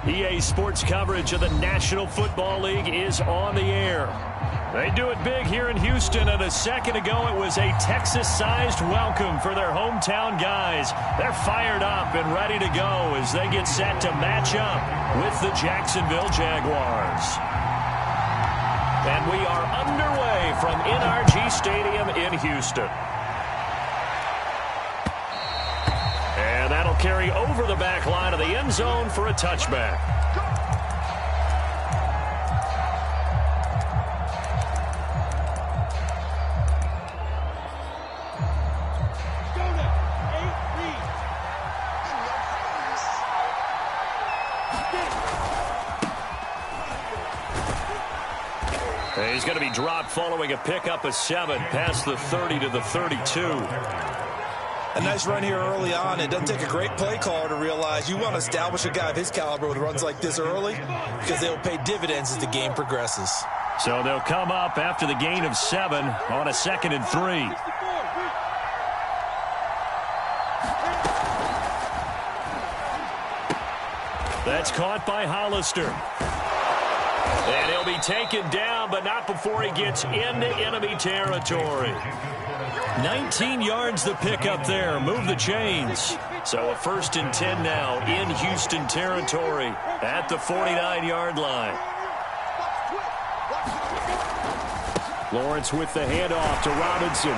EA Sports coverage of the National Football League is on the air. They do it big here in Houston, and a second ago it was a Texas-sized welcome for their hometown guys. They're fired up and ready to go as they get set to match up with the Jacksonville Jaguars. And we are underway from NRG Stadium in Houston. And that'll carry over the back line of the end zone for a touchback. He's going to be dropped following a pickup of 7 past the 30 to the 32. A nice run here early on. It doesn't take a great play caller to realize you want to establish a guy of his caliber with runs like this early because they'll pay dividends as the game progresses. So they'll come up after the gain of 7 on a 2nd and 3. That's caught by Hollister. And he'll be taken down, but not before he gets into enemy territory. 19 yards the pickup there. Move the chains. So a 1st and 10 now in Houston territory at the 49-yard line. Lawrence with the handoff to Robinson.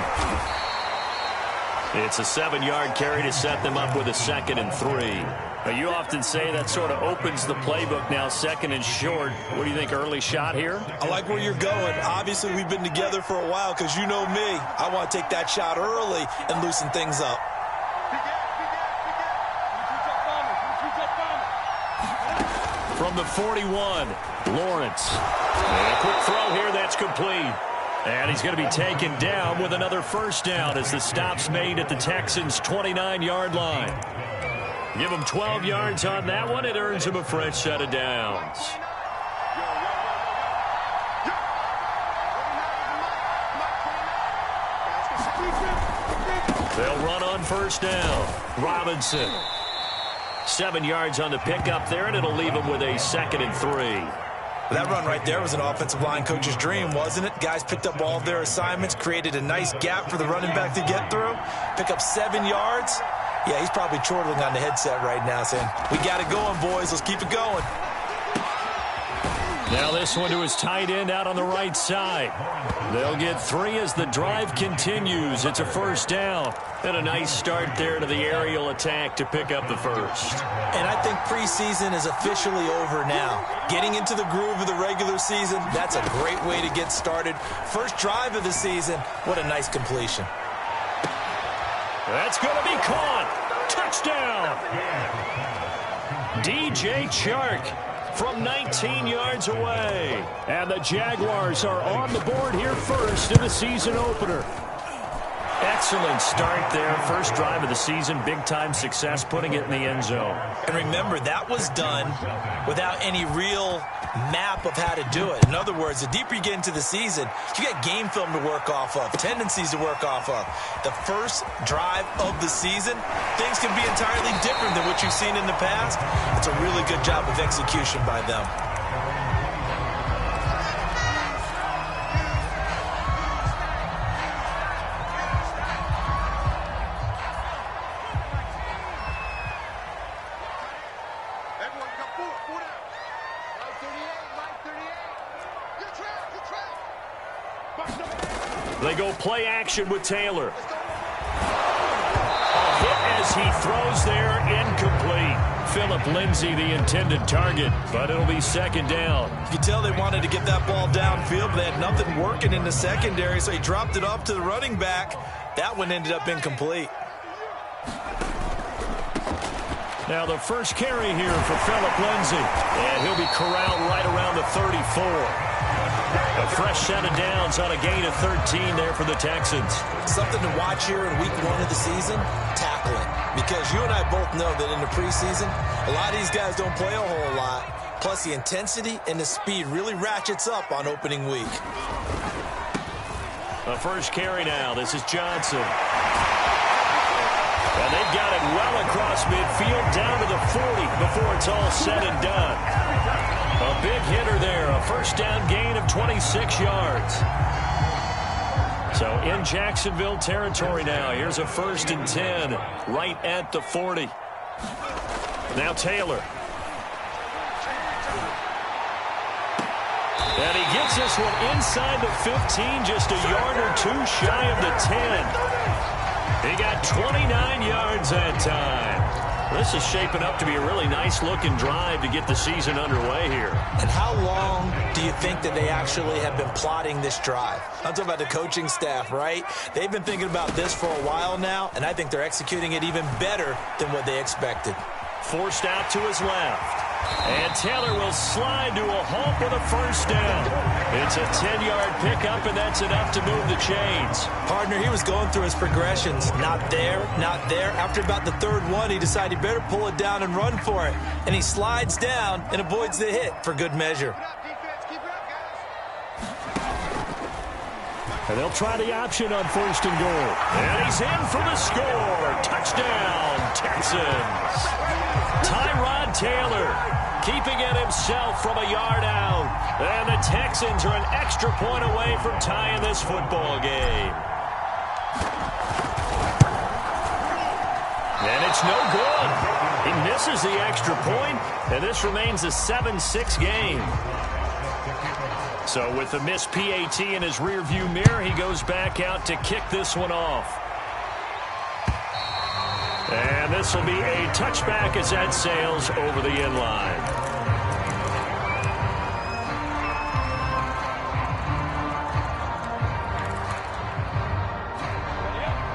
It's a 7-yard carry to set them up with a 2nd and 3. Now, you often say that sort of opens the playbook now, 2nd and short. What do you think, early shot here? I like where you're going. Obviously, we've been together for a while because you know me. I want to take that shot early and loosen things up. From the 41, Lawrence. And a quick throw here, that's complete. And he's going to be taken down with another 1st down as the stop's made at the Texans' 29-yard line. Give him 12 yards on that one. It earns him a fresh set of downs. They'll run on 1st down. Robinson. 7 yards on the pickup there, and it'll leave him with a 2nd and 3. That run right there was an offensive line coach's dream, wasn't it? Guys picked up all of their assignments, created a nice gap for the running back to get through, pick up 7 yards. Yeah, he's probably chortling on the headset right now saying, we got it going, boys. Let's keep it going. Now this one to his tight end out on the right side. They'll get 3 as the drive continues. It's a 1st down. And a nice start there to the aerial attack to pick up the 1st. And I think preseason is officially over now. Getting into the groove of the regular season, that's a great way to get started. First drive of the season, what a nice completion. That's going to be caught. Touchdown. DJ Chark from 19 yards away. And the Jaguars are on the board here first in the season opener. Excellent start there. First drive of the season. Big-time success putting it in the end zone. And remember, that was done without any real map of how to do it. In other words, the deeper you get into the season, you got game film to work off of, tendencies to work off of. The first drive of the season, things can be entirely different than what you've seen in the past. It's a really good job of execution by them. They go play action with Taylor. A hit as he throws there, incomplete. Phillip Lindsay, the intended target, but it'll be 2nd down. You can tell they wanted to get that ball downfield, but they had nothing working in the secondary, so he dropped it off to the running back. That one ended up incomplete. Now the first carry here for Phillip Lindsay, and he'll be corralled right around the 34. A fresh set of downs on a gain of 13 there for the Texans. Something to watch here in week 1 of the season, tackling. Because you and I both know that in the preseason, a lot of these guys don't play a whole lot. Plus the intensity and the speed really ratchets up on opening week. The first carry now. This is Johnson. And they've got it well across across midfield down to the 40 before it's all said and done. A big hitter there, a first down gain of 26 yards. So in Jacksonville territory now. Here's a 1st and 10 right at the 40. Now Taylor. And he gets this one inside the 15, just a yard or two shy of the 10. He got 29 yards that time. This is shaping up to be a really nice-looking drive to get the season underway here. And how long do you think that they actually have been plotting this drive? I'm talking about the coaching staff, right? They've been thinking about this for a while now, and I think they're executing it even better than what they expected. Forced out to his left. And Taylor will slide to a halt with a first down. It's a 10-yard pickup, and that's enough to move the chains. Partner, he was going through his progressions. Not there, not there. After about the third one, he decided he better pull it down and run for it. And he slides down and avoids the hit for good measure. And they'll try the option on 1st and goal. And he's in for the score. Touchdown, Texans. Tyrod Taylor keeping it himself from a yard out. And the Texans are an extra point away from tying this football game. And it's no good. He misses the extra point, and this remains a 7-6 game. So with the missed PAT in his rearview mirror, he goes back out to kick this one off. And this will be a touchback as that sails over the end line.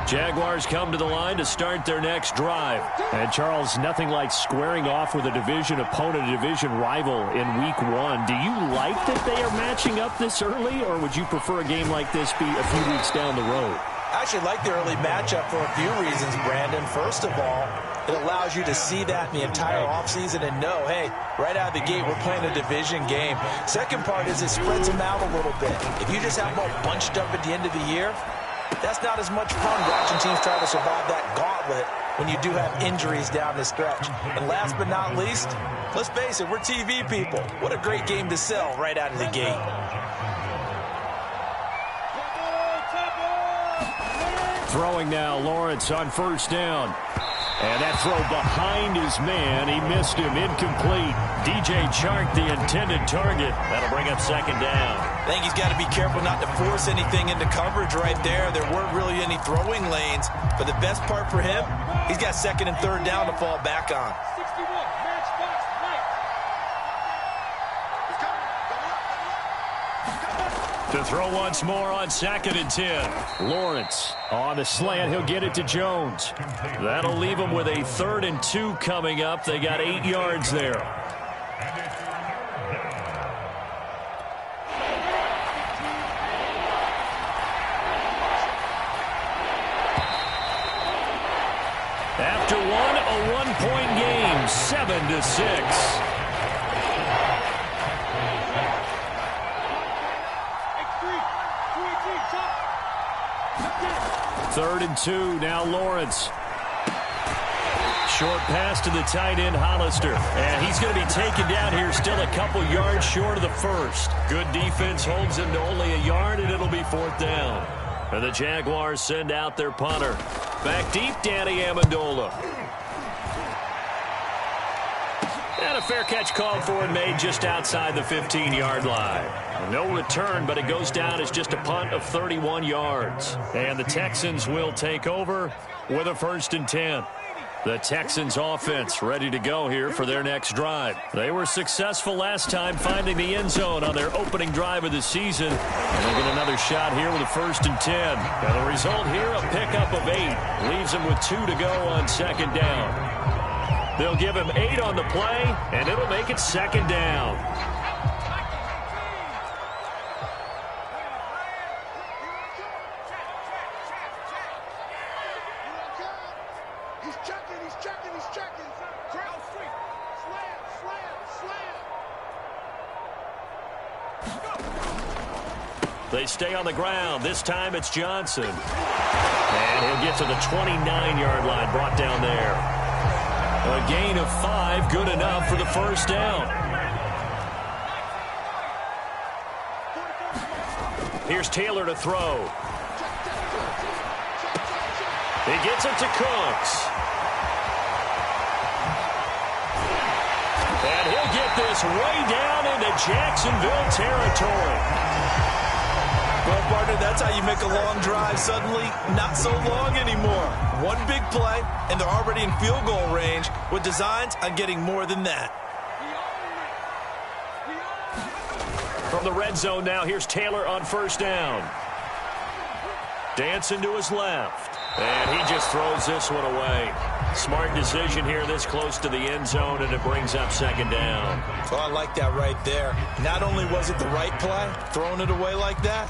Jaguars come to the line to start their next drive. And, Charles, nothing like squaring off with a division opponent, a division rival in Week 1. Do you like that they are matching up this early, or would you prefer a game like this be a few weeks down the road? I actually like the early matchup for a few reasons, Brandon. First of all, it allows you to see that in the entire offseason and know, hey, right out of the gate, we're playing a division game. Second part is it spreads them out a little bit. If you just have them all bunched up at the end of the year, that's not as much fun watching teams try to survive that gauntlet when you do have injuries down the stretch. And last but not least, let's face it, we're TV people. What a great game to sell right out of the gate. Throwing now, Lawrence on 1st down. And that throw behind his man. He missed him. Incomplete. DJ Chark, the intended target. That'll bring up 2nd down. I think he's got to be careful not to force anything into coverage right there. There weren't really any throwing lanes. But the best part for him, he's got 2nd and 3rd down to fall back on. To throw once more on 2nd and 10. Lawrence on the slant. He'll get it to Jones. That'll leave him with a 3rd and 2 coming up. They got 8 yards there. After a one-point game, 7-6. 3rd and 2, now Lawrence. Short pass to the tight end, Hollister. And he's going to be taken down here, still a couple yards short of the 1st. Good defense holds him to only a yard, and it'll be 4th down. And the Jaguars send out their punter. Back deep, Danny Amendola. And a fair catch called for and made just outside the 15-yard line. No return, but it goes down as just a punt of 31 yards. And the Texans will take over with a 1st and 10. The Texans offense ready to go here for their next drive. They were successful last time finding the end zone on their opening drive of the season. And they'll get another shot here with a 1st and 10. Now the result here, a pickup of 8. Leaves them with 2 to go on 2nd down. They'll give him 8 on the play, and it'll make it 2nd down. They stay on the ground. This time it's Johnson. And he'll get to the 29-yard line, brought down there. A gain of 5, good enough for the first down. Here's Taylor to throw. He gets it to Cooks. And he'll get this way down into Jacksonville territory. Well, partner, that's how you make a long drive suddenly not so long anymore. One big play, and they're already in field goal range with designs on getting more than that. From the red zone now, here's Taylor on first down. Dancing to his left. And he just throws this one away. Smart decision here this close to the end zone, and it brings up second down. Oh, I like that right there. Not only was it the right play, throwing it away like that,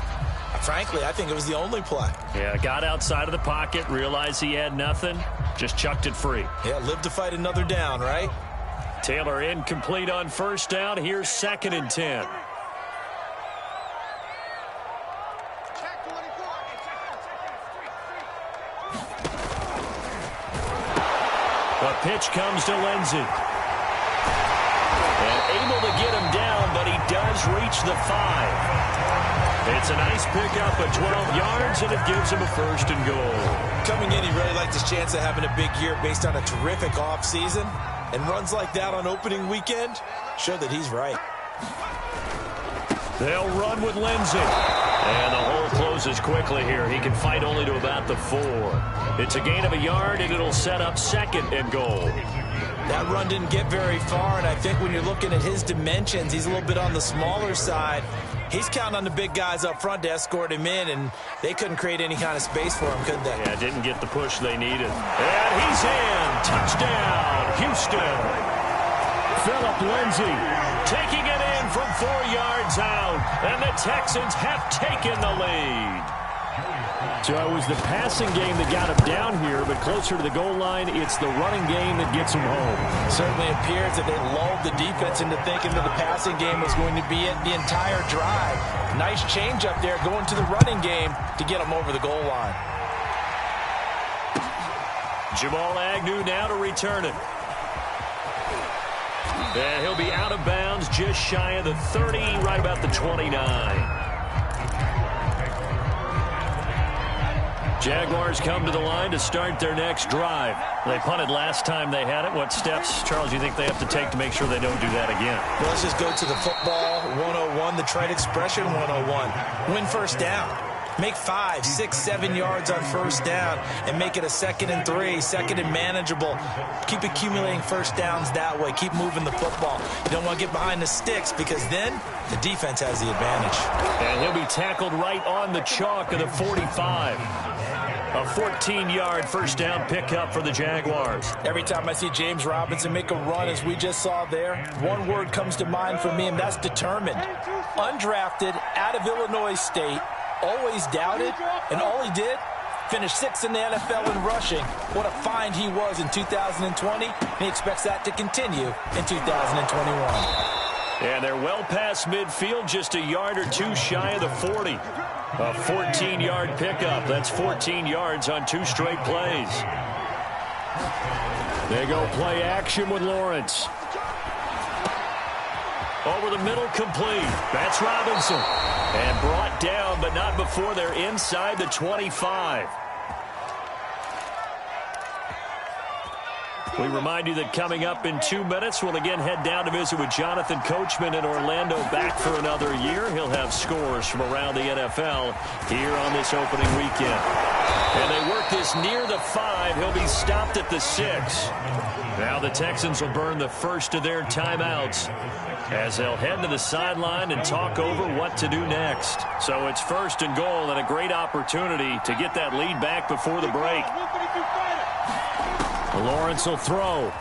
frankly, I think it was the only play. Yeah, got outside of the pocket, realized he had nothing, just chucked it free. Yeah, live to fight another down, right? Taylor incomplete on first down. Here's 2nd and 10. The pitch comes to Lindsey. And able to get him down, but he does reach the 5. It's a nice pickup of 12 yards, and it gives him a 1st and goal. Coming in, he really liked his chance of having a big year based on a terrific offseason. And runs like that on opening weekend show that he's right. They'll run with Lindsey. And the hole closes quickly here. He can fight only to about the 4. It's a gain of a yard, and it'll set up 2nd and goal. That run didn't get very far, and I think when you're looking at his dimensions, he's a little bit on the smaller side. He's counting on the big guys up front to escort him in, and they couldn't create any kind of space for him, could they? Yeah, didn't get the push they needed. And he's in. Touchdown, Houston. Phillip Lindsay taking it in from 4 yards out, and the Texans have taken the lead. So it was the passing game that got him down here, but closer to the goal line, it's the running game that gets him home. Certainly appears that they lulled the defense into thinking that the passing game was going to be it the entire drive. Nice change up there going to the running game to get him over the goal line. Jamal Agnew now to return it. And he'll be out of bounds just shy of the 30, right about the 29. Jaguars come to the line to start their next drive. They punted last time they had it. What steps, Charles, do you think they have to take to make sure they don't do that again? Well, let's just go to the football 101, the trade expression 101. Win first down. Make 5, 6, 7 yards on first down and make it a 2nd and 3, 2nd and manageable. Keep accumulating first downs that way. Keep moving the football. You don't want to get behind the sticks because then the defense has the advantage. And he'll be tackled right on the chalk of the 45. A 14-yard first down pickup for the Jaguars. Every time I see James Robinson make a run, as we just saw there, one word comes to mind for me, and that's determined. Undrafted, out of Illinois State, always doubted, and all he did, finished 6th in the NFL in rushing. What a find he was in 2020, and he expects that to continue in 2021. And they're well past midfield, just a yard or 2 shy of the 40. A 14-yard pickup. That's 14 yards on 2 straight plays. They go play action with Lawrence. Over the middle, complete. That's Robinson. And brought down, but not before they're inside the 25. We remind you that coming up in 2 minutes, we'll again head down to visit with Jonathan Coachman in Orlando, back for another year. He'll have scores from around the NFL here on this opening weekend. And they work this near the 5. He'll be stopped at the 6. Now the Texans will burn the first of their timeouts as they'll head to the sideline and talk over what to do next. So it's 1st and goal, and a great opportunity to get that lead back before the break. Lawrence will throw.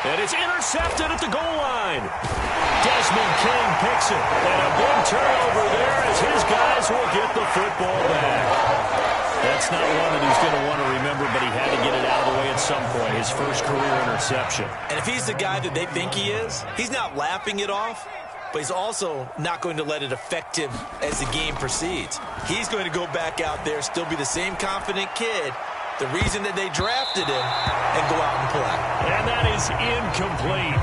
And it's intercepted at the goal line. Desmond King picks it. And a big turnover there as his guys will get the football back. That's not one that he's going to want to remember, but he had to get it out of the way at some point. His first career interception. And if he's the guy that they think he is, he's not laughing it off. but he's also not going to let it affect him as the game proceeds. He's going to go back out there, still be the same confident kid, the reason that they drafted him, and go out and play. And that is incomplete.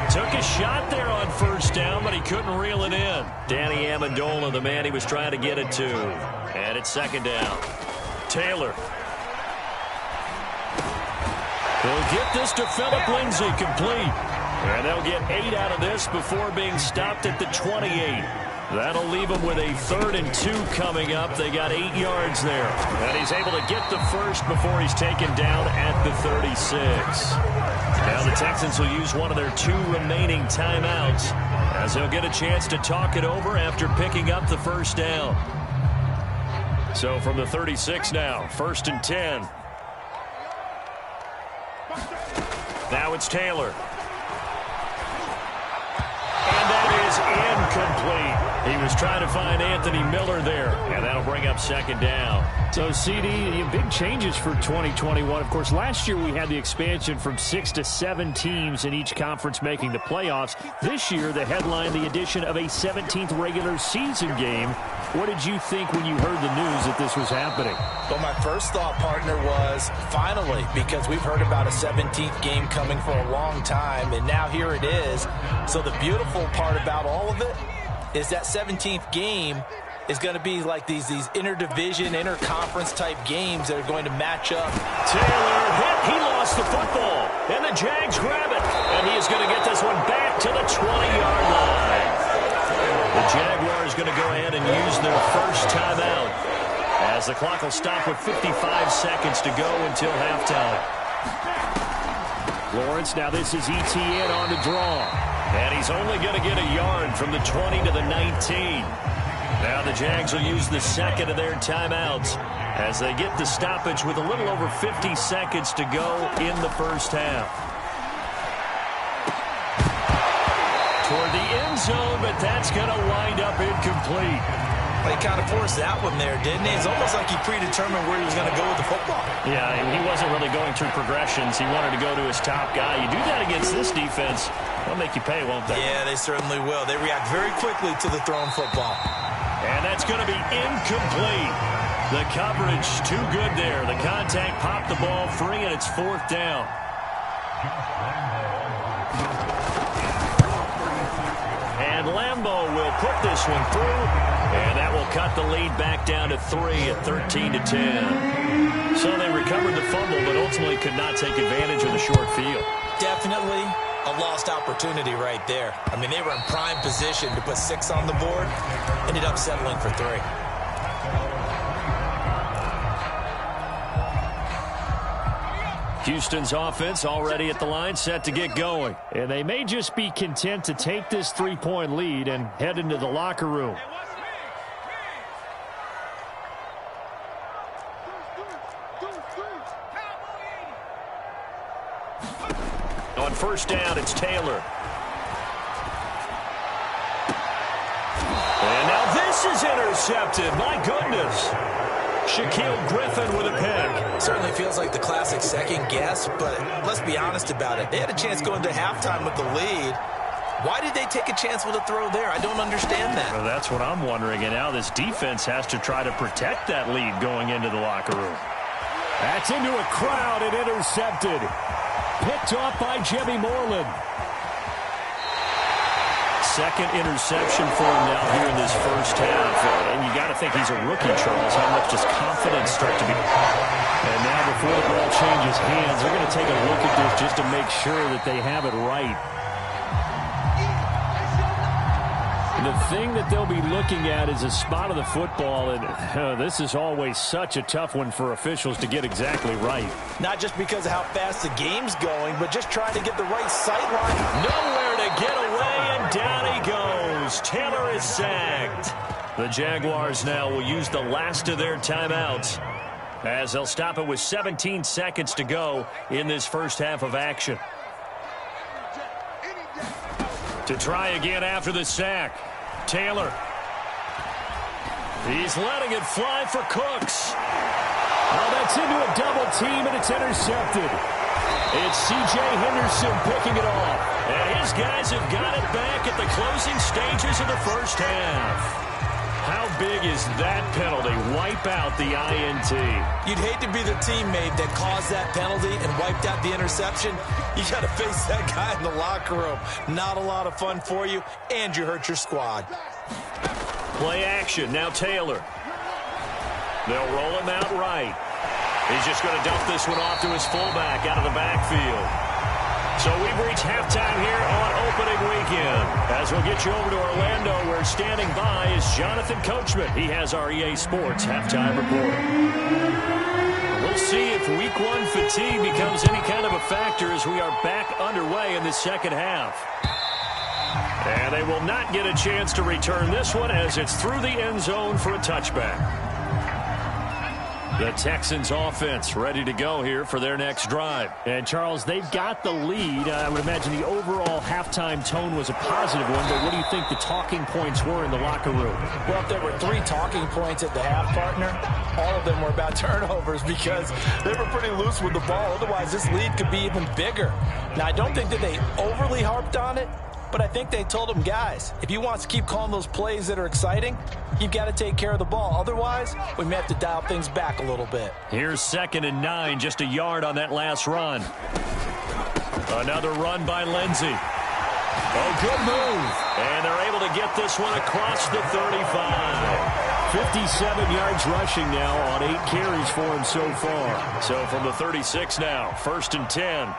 Took a shot there on first down, but he couldn't reel it in. Danny Amendola, the man he was trying to get it to. And it's second down. Taylor. He'll get this to Phillip Lindsay, complete. And they'll get 8 out of this before being stopped at the 28. That'll leave them with a 3rd and 2 coming up. They got 8 yards there. And he's able to get the first before he's taken down at the 36. Now the Texans will use one of their 2 remaining timeouts as they'll get a chance to talk it over after picking up the first down. So from the 36 now, 1st and 10. Now it's Taylor. And that is incomplete. He was trying to find Anthony Miller there, and that'll bring up second down. So, CD, big changes for 2021. Of course, last year we had the expansion from 6 to 7 teams in each conference making the playoffs. This year, the headline, the addition of a 17th regular season game. What did you think when you heard the news that this was happening? Well, my first thought, partner, was finally, because we've heard about a 17th game coming for a long time, and now here it is. So the beautiful part about all of it is that 17th game is going to be like these interdivision, interconference type games that are going to match up. Taylor hit. He lost the football. And the Jags grab it. And he is going to get this one back to the 20-yard line. The Jaguars going to go ahead and use their first timeout as the clock will stop with 55 seconds to go until halftime. Lawrence, now this is ETN on the draw. And he's only going to get a yard from the 20 to the 19. Now the Jags will use the second of their timeouts as they get the stoppage with a little over 50 seconds to go in the first half. Toward the end zone, but that's going to wind up incomplete. He kind of forced that one there, didn't he? It's almost like he predetermined where he was going to go with the football. Yeah, he wasn't really going through progressions. He wanted to go to his top guy. You do that against this defense, they'll make you pay, won't they? Yeah, they certainly will. They react very quickly to the thrown football. And that's going to be incomplete. The coverage too good there. The contact popped the ball free, and it's 4th down. And Lambeau will put this one through, and that will cut the lead back down to 3 at 13-10. So they recovered the fumble, but ultimately could not take advantage of the short field. Definitely a lost opportunity right there. I mean, they were in prime position to put 6 on the board, ended up settling for 3. Houston's offense already at the line, set to get going. And they may just be content to take this 3-point lead and head into the locker room. On first down, it's Taylor. And now this is intercepted. My goodness. Shaquille Griffin with a pick. Certainly feels like the classic second guess, but let's be honest about it. They had a chance going to halftime with the lead. Why did they take a chance with a throw there? I don't understand that. Well, that's what I'm wondering. And now this defense has to try to protect that lead going into the locker room. That's into a crowd and intercepted. Picked off by Jimmy Moreland. Second interception for him now here in this first half. And you got to think he's a rookie, Charles. How much does confidence start to be? And now before the ball changes hands, they're going to take a look at this just to make sure that they have it right. The thing that they'll be looking at is a spot of the football, and this is always such a tough one for officials to get exactly right. Not just because of how fast the game's going, but just trying to get the right sight line. Nowhere to get away, and down he goes. Taylor is sacked. The Jaguars now will use the last of their timeouts as they'll stop it with 17 seconds to go in this first half of action. To try again after the sack. Taylor. He's letting it fly for Cooks. Oh, that Gets into a double team, and it's intercepted. It's C.J. Henderson picking it off. And his guys have got it back at the closing stages of the first half. How big is that penalty? Wipe out the INT. You'd hate to be the teammate that caused that penalty and wiped out the interception. You got to face that guy in the locker room. Not a lot of fun for you, and you hurt your squad. Play action. Now Taylor. They'll roll him out right. He's just going to dump this one off to his fullback out of the backfield. So we've reached halftime here on opening weekend. As we'll get you over to Orlando, where standing by is Jonathan Coachman. He has our EA Sports halftime report. We'll see if week one fatigue becomes any kind of a factor as we are back underway in the second half. And they will not get a chance to return this one as it's through the end zone for a touchback. The Texans offense ready to go here for their next drive. And, Charles, they've got the lead. I would imagine the overall halftime tone was a positive one, but what do you think the talking points were in the locker room? Well, if there were 3 talking points at the half, partner, all of them were about turnovers because they were pretty loose with the ball. Otherwise, this lead could be even bigger. Now, I don't think that they overly harped on it, but I think they told them, guys, if you want to keep calling those plays that are exciting, you've got to take care of the ball. Otherwise, we may have to dial things back a little bit. Here's 2nd and 9, just a yard on that last run. Another run by Lindsey. Oh, good move. And they're able to get this one across the 35. 57 yards rushing now on 8 carries for him so far. So from the 36 now, 1st and 10.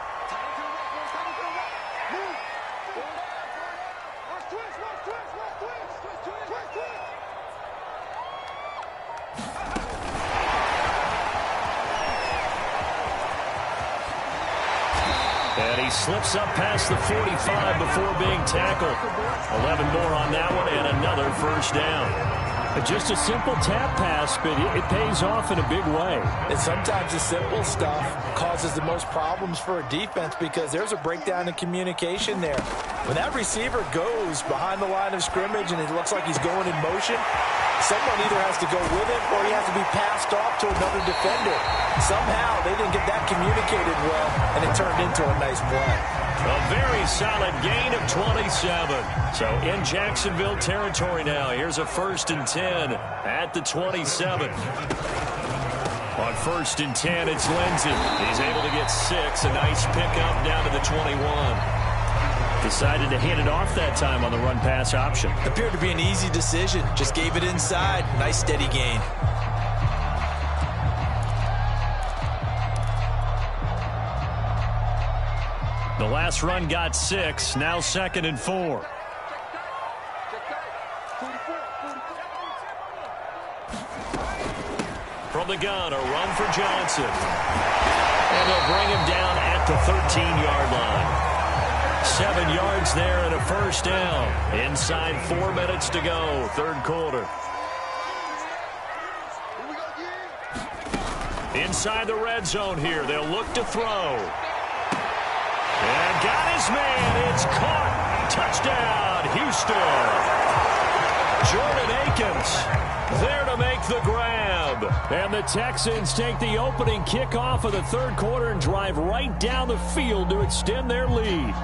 And he slips up past the 45 before being tackled. 11 more on that one and another first down. Just a simple tap pass, but it pays off in a big way. And sometimes the simple stuff causes the most problems for a defense because there's a breakdown in communication there. When that receiver goes behind the line of scrimmage and it looks like he's going in motion, someone either has to go with him or he has to be passed off to another defender. Somehow they didn't get that communicated well, and it turned into a nice play. A very solid gain of 27. So in Jacksonville territory now. Here's a 1st and 10 at the 27. On 1st and 10, it's Lindsey. He's able to get 6. A nice pickup down to the 21. Decided to hand it off that time on the run-pass option. Appeared to be an easy decision. Just gave it inside. Nice steady gain. The last run got 6. Now 2nd and 4. From the gun, a run for Johnson. And they'll bring him down at the 13-yard line. 7 yards there and a first down. Inside 4 minutes to go, 3rd quarter. Inside the red zone here. They'll look to throw. And got his man. It's caught. Touchdown, Houston. Jordan Akins there to make the grab. And the Texans take the opening kickoff of the 3rd quarter and drive right down the field to extend their lead.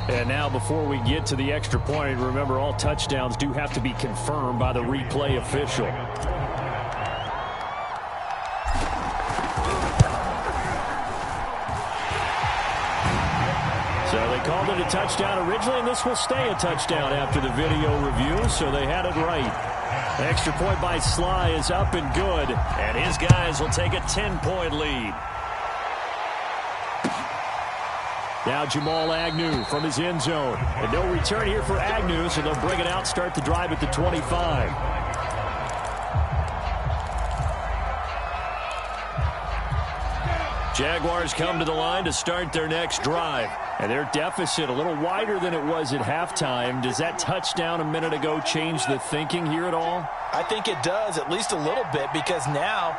And now before we get to the extra point, remember all touchdowns do have to be confirmed by the replay official. So they called it a touchdown originally, and this will stay a touchdown after the video review, so they had it right. Extra point by Sly is up and good. And his guys will take a 10-point lead. Now Jamal Agnew from his end zone. And no return here for Agnew, so they'll bring it out, start the drive at the 25. Jaguars come to the line to start their next drive. And their deficit a little wider than it was at halftime. Does that touchdown a minute ago change the thinking here at all? I think it does, at least a little bit, because now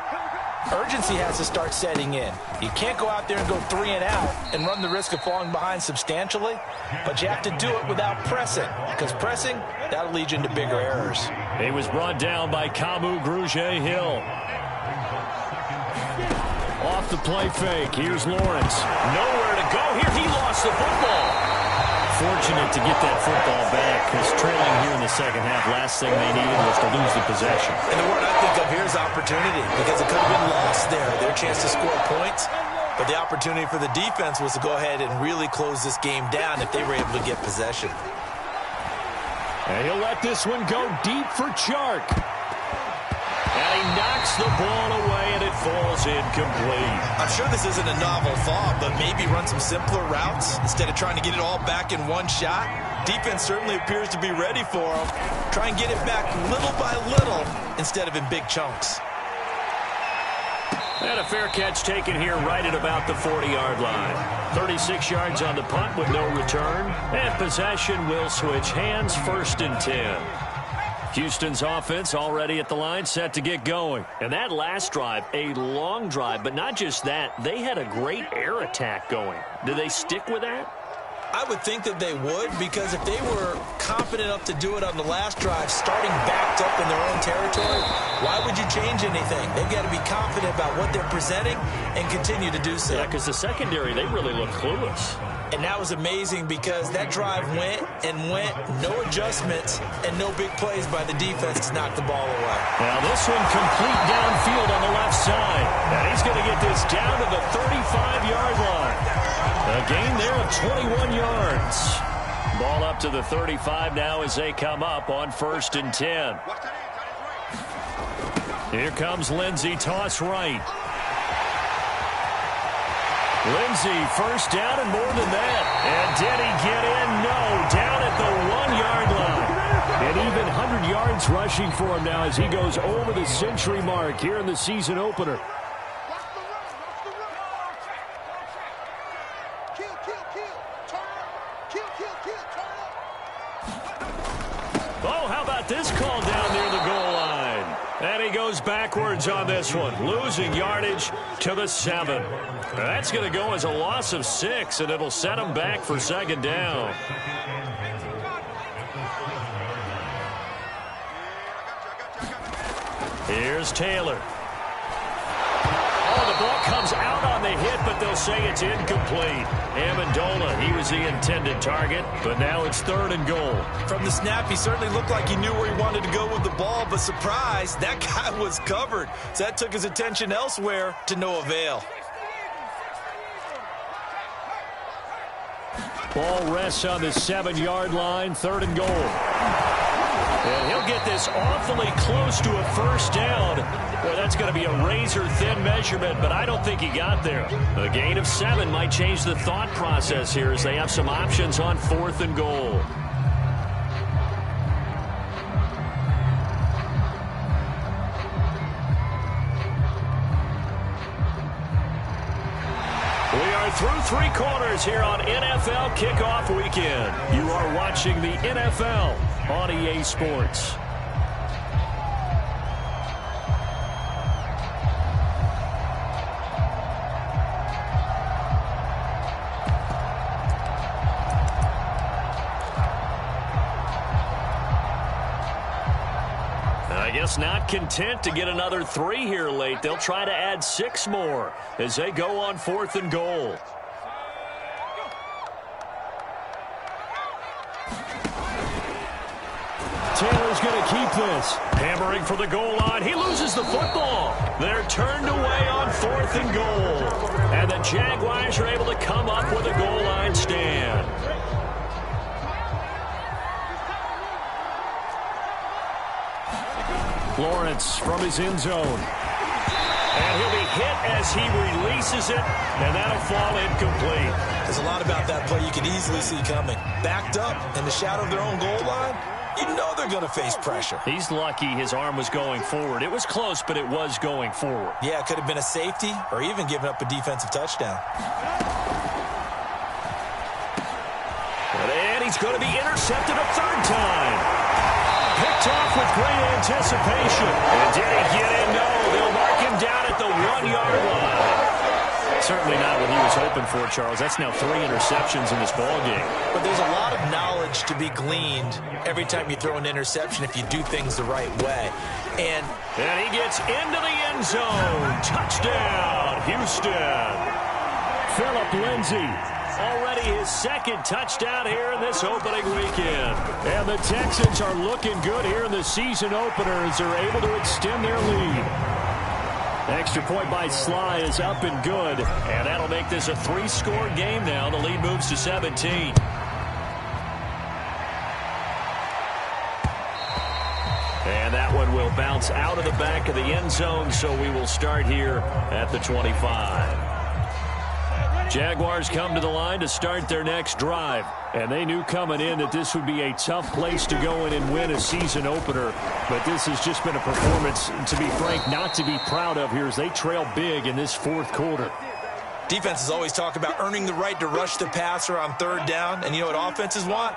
urgency has to start setting in. You can't go out there and go 3 and out and run the risk of falling behind substantially, but you have to do it without pressing, because pressing, that'll lead you into bigger errors. He was brought down by Kamu Grugier-Hill. the play fake. Here's Lawrence. Nowhere to go here. He lost the football. Fortunate to get that football back, because trailing here in the second half, last thing they needed was to lose the possession. And the word I think of here is opportunity, because it could have been lost there. Their chance to score points. But the opportunity for the defense was to go ahead and really close this game down if they were able to get possession. And he'll let this one go deep for Chark. And he knocks the ball away, and it falls incomplete. I'm sure this isn't a novel thought, but maybe run some simpler routes instead of trying to get it all back in one shot. Defense certainly appears to be ready for him. Try and get it back little by little instead of in big chunks. And a fair catch taken here right at about the 40-yard line. 36 yards on the punt with no return. And possession will switch hands, 1st and 10. Houston's offense already at the line, set to get going. And that last drive, a long drive, but not just that. They had a great air attack going. Do they stick with that? I would think that they would, because if they were confident enough to do it on the last drive, starting backed up in their own territory, why would you change anything? They've got to be confident about what they're presenting and continue to do so. Yeah, because the secondary, they really look clueless. And that was amazing, because that drive went and went, no adjustments, and no big plays by the defense to knock the ball away. Now this one complete downfield on the left side. And he's going to get this down to the 35-yard line. A gain there of 21 yards. Ball up to the 35 now as they come up on 1st and 10. Here comes Lindsey, toss right. Lindsey, 1st down and more than that. And did he get in? No, down at the 1-yard line. And even 100 yards rushing for him now as he goes over the century mark here in the season opener. Oh, how about this call down near the goal line? And he goes backwards on this one, losing yardage to the 7. That's going to go as a loss of 6, and it'll set him back for 2nd down. Here's Taylor. Oh, the ball comes out on the hit, but they'll say it's incomplete. Amendola, he was the intended target, but now it's 3rd and goal. From the snap, he certainly looked like he knew where he wanted to go with the ball, but surprise, that guy was covered. So that took his attention elsewhere to no avail. Ball rests on the 7-yard line, 3rd and goal. And he'll get this awfully close to a 1st down. Well, that's going to be a razor-thin measurement, but I don't think he got there. A gain of 7 might change the thought process here as they have some options on 4th and goal. We are through 3 quarters here on NFL Kickoff Weekend. You are watching the NFL on EA Sports. I guess not content to get another 3 here late. They'll try to add 6 more as they go on 4th and goal. Taylor's going to keep this. Hammering for the goal line. He loses the football. They're turned away on 4th and goal. And the Jaguars are able to come up with a goal line stand. Lawrence from his end zone. And he'll be hit as he releases it, and that'll fall incomplete. There's a lot about that play you could easily see coming. Backed up in the shadow of their own goal line, you know they're going to face pressure. He's lucky his arm was going forward. It was close, but it was going forward. Yeah, it could have been a safety or even given up a defensive touchdown. And he's going to be intercepted a 3rd time. Picked off with great anticipation. And did he get in? No, they'll mark him down at the 1-yard line. Certainly not what he was hoping for, Charles. That's now 3 interceptions in this ball game. But there's a lot of knowledge to be gleaned every time you throw an interception if you do things the right way. And he gets into the end zone. Touchdown, Houston. Phillip Lindsay, already his second touchdown here in this opening weekend. And the Texans are looking good here in the season opener as they're able to extend their lead. Extra point by Sly is up and good. And that'll make this a 3-score game now. The lead moves to 17. And that one will bounce out of the back of the end zone, so we will start here at the 25. Jaguars come to the line to start their next drive. And they knew coming in that this would be a tough place to go in and win a season opener. But this has just been a performance, to be frank, not to be proud of here as they trail big in this fourth quarter. Defenses always talk about earning the right to rush the passer on third down. And you know what offenses want?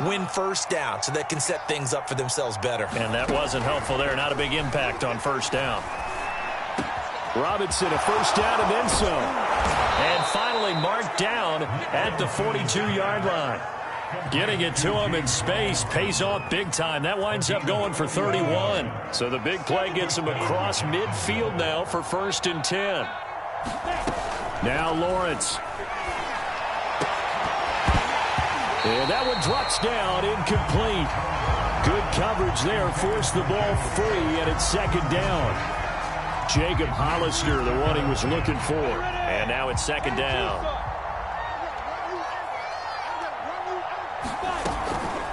Win first down so they can set things up for themselves better. And that wasn't helpful there. Not a big impact on first down. Robinson, a first down and then some. And finally marked down at the 42-yard line. Getting it to him in space pays off big time. That winds up going for 31. So the big play gets him across midfield now for 1st and 10. Now Lawrence. And that one drops down, incomplete. Good coverage there, forced the ball free, and it's 2nd down. Jacob Hollister, the one he was looking for. And now it's 2nd down.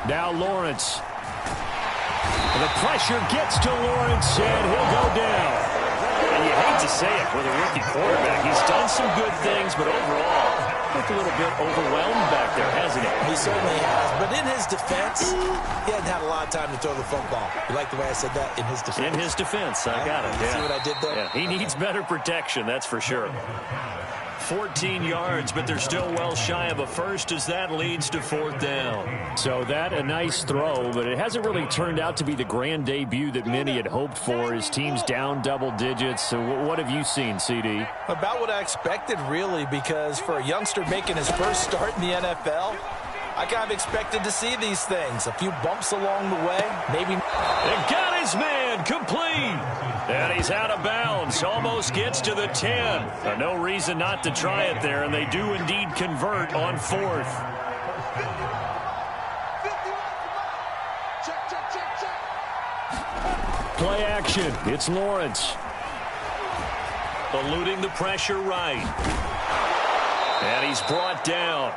Now Lawrence. And the pressure gets to Lawrence, and he'll go down. And you hate to say it with a rookie quarterback. He's done some good things, but overall, looked a little bit overwhelmed back there, hasn't he? He certainly has. But in his defense, he hadn't had a lot of time to throw the football. You like the way I said that? In his defense. In his defense. I got it. Yeah. See what I did there? Yeah. He needs better protection, that's for sure. 14 yards, but they're still well shy of a first as that leads to 4th down. So that a nice throw, but it hasn't really turned out to be the grand debut that many had hoped for. His team's down double digits. So what have you seen, CD? About what I expected, really, because for a youngster making his first start in the NFL, I kind of expected to see these things. A few bumps along the way, maybe. And got his man complete. And he's out of bounds. Almost gets to the 10. No reason not to try it there, and they do indeed convert on 4th. Play action. It's Lawrence. Eluding the pressure right. And he's brought down.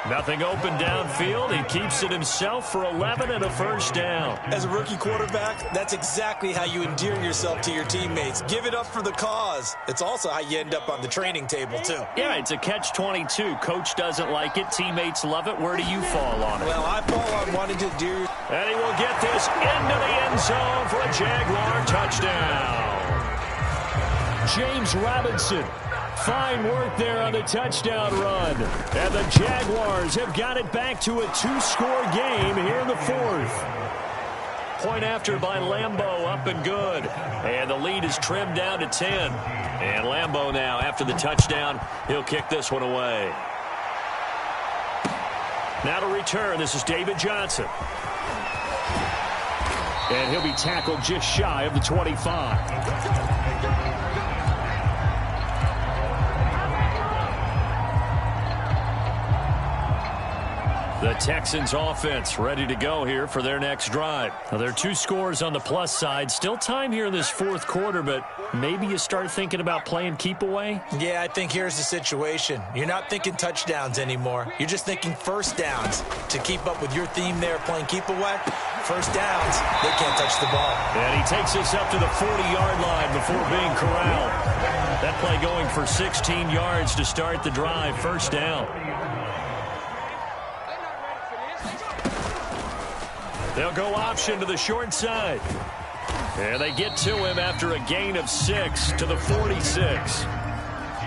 Nothing open downfield. He keeps it himself for 11 and a first down. As a rookie quarterback, that's exactly how you endear yourself to your teammates. Give it up for the cause. It's also how you end up on the training table, too. Yeah, it's a catch-22. Coach doesn't like it. Teammates love it. Where do you fall on it? Well, I fall on wanting to do. And he will get this into the end zone for a Jaguar touchdown. James Robinson. Fine work there on the touchdown run. And the Jaguars have got it back to a 2-score game here in the 4th. Point after by Lambeau, up and good. And the lead is trimmed down to 10. And Lambeau now, after the touchdown, he'll kick this one away. Now to return, this is David Johnson. And he'll be tackled just shy of the 25. The Texans offense ready to go here for their next drive. Now, there are 2 scores on the plus side. Still time here in this 4th quarter, but maybe you start thinking about playing keep away? Yeah, I think here's the situation. You're not thinking touchdowns anymore. You're just thinking first downs. To keep up with your theme there, playing keep away, first downs, they can't touch the ball. And he takes us up to the 40-yard line before being corralled. That play going for 16 yards to start the drive. First down. They'll go option to the short side. And they get to him after a gain of 6 to the 46.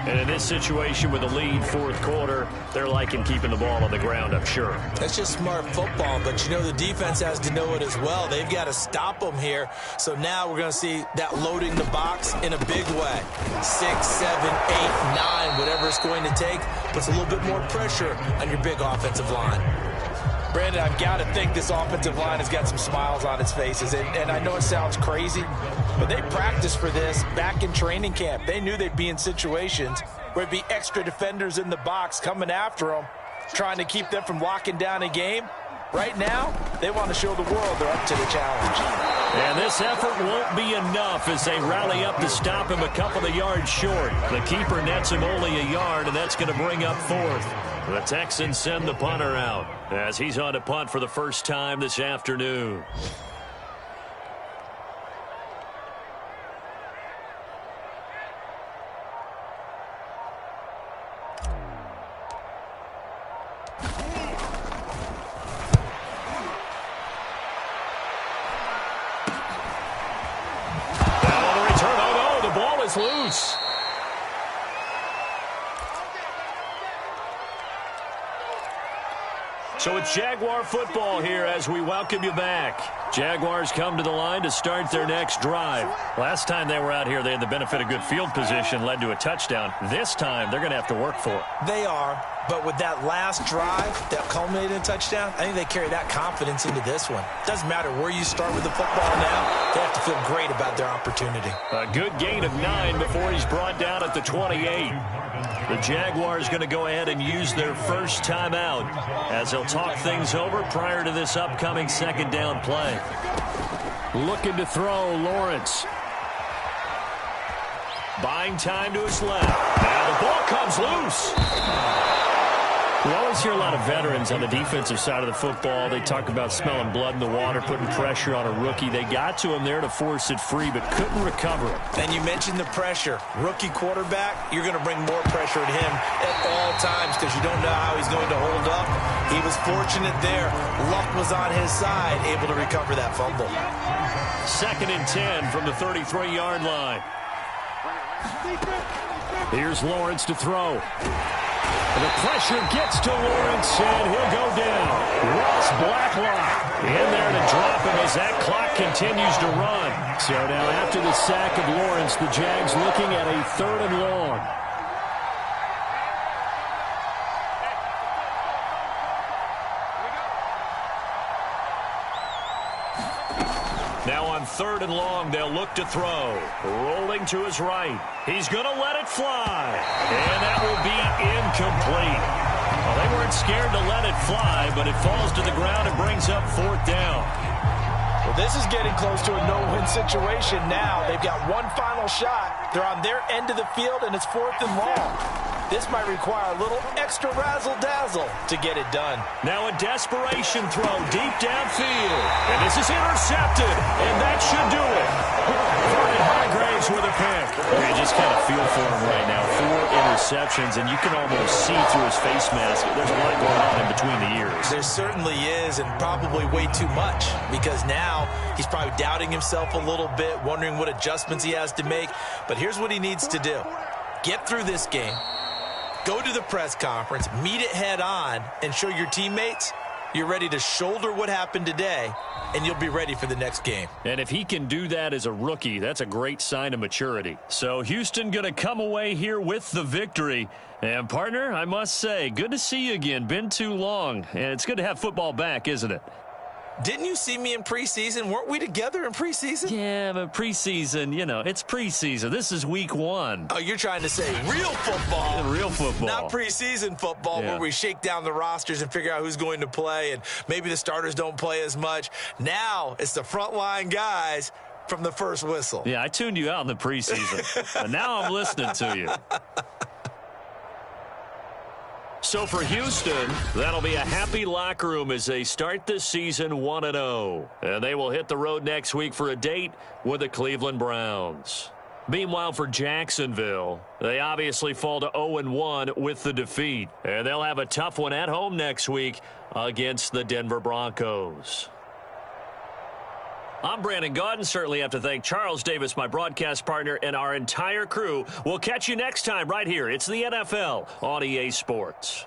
And in this situation with a lead fourth quarter, they're liking keeping the ball on the ground, I'm sure. That's just smart football, but you know the defense has to know it as well. They've got to stop them here. So now we're going to see that loading the box in a big way. 6, 7, 8, 9, whatever it's going to take, puts a little bit more pressure on your big offensive line. Brandon, I've got to think this offensive line has got some smiles on its faces. And I know it sounds crazy, but they practiced for this back in training camp. They knew they'd be in situations where it'd be extra defenders in the box coming after them, trying to keep them from locking down a game. Right now, they want to show the world they're up to the challenge. And this effort won't be enough as they rally up to stop him a couple of yards short. The keeper nets him only a yard, and that's going to bring up fourth. The Texans send the punter out as he's on to punt for the first time this afternoon. Now on the return, oh no, the ball is loose. So it's Jaguar football here as we welcome you back. Jaguars come to the line to start their next drive. Last time they were out here, they had the benefit of good field position, led to a touchdown. This time, they're going to have to work for it. They are, but with that last drive that culminated in a touchdown, I think they carry that confidence into this one. Doesn't matter where you start with the football now, they have to feel great about their opportunity. A good gain of 9 before he's brought down at the 28. The Jaguars going to go ahead and use their first timeout as they'll talk things over prior to this upcoming second down play. Looking to throw, Lawrence. Buying time to his left. Now the ball comes loose. We always hear a lot of veterans on the defensive side of the football. They talk about smelling blood in the water, putting pressure on a rookie. They got to him there to force it free, but couldn't recover it. And you mentioned the pressure. Rookie quarterback, you're going to bring more pressure at him at all times because you don't know how he's going to hold up. He was fortunate there. Luck was on his side, able to recover that fumble. 2nd and 10 from the 33-yard line. Here's Lawrence to throw. The pressure gets to Lawrence, and he'll go down. Ross Blacklock in there to drop him as that clock continues to run. So now after the sack of Lawrence, the Jags looking at a 3rd and long. Now on 3rd and long, they'll look to throw. Rolling to his right. He's going to let it fly. And that will be incomplete. Well, they weren't scared to let it fly, but it falls to the ground and brings up 4th down. Well, this is getting close to a no-win situation now. They've got one final shot. They're on their end of the field, and it's 4th and long. This might require a little extra razzle-dazzle to get it done. Now a desperation throw deep downfield. And this is intercepted, and that should do it. Vernon Hargraves with a pick. You just kind of feel for him right now. 4 interceptions, and you can almost see through his face mask. There's a lot going on in between the ears. There certainly is, and probably way too much, because now he's probably doubting himself a little bit, wondering what adjustments he has to make. But here's what he needs to do. Get through this game. Go to the press conference, meet it head on, and show your teammates you're ready to shoulder what happened today, and you'll be ready for the next game. And if he can do that as a rookie, that's a great sign of maturity. So Houston going to come away here with the victory. And, partner, I must say, good to see you again. Been too long. And it's good to have football back, isn't it? Didn't you see me in preseason? Weren't we together in preseason? Yeah, but preseason, you know, it's preseason. This is week 1. Oh, you're trying to say real football. Real football. Not preseason football where we shake down the rosters and figure out who's going to play, and maybe the starters don't play as much. Now it's the frontline guys from the first whistle. Yeah, I tuned you out in the preseason. And now I'm listening to you. So for Houston, that'll be a happy locker room as they start this season 1-0. And they will hit the road next week for a date with the Cleveland Browns. Meanwhile, for Jacksonville, they obviously fall to 0-1 with the defeat. And they'll have a tough one at home next week against the Denver Broncos. I'm Brandon Gaudin. Certainly have to thank Charles Davis, my broadcast partner, and our entire crew. We'll catch you next time right here. It's the NFL on EA Sports.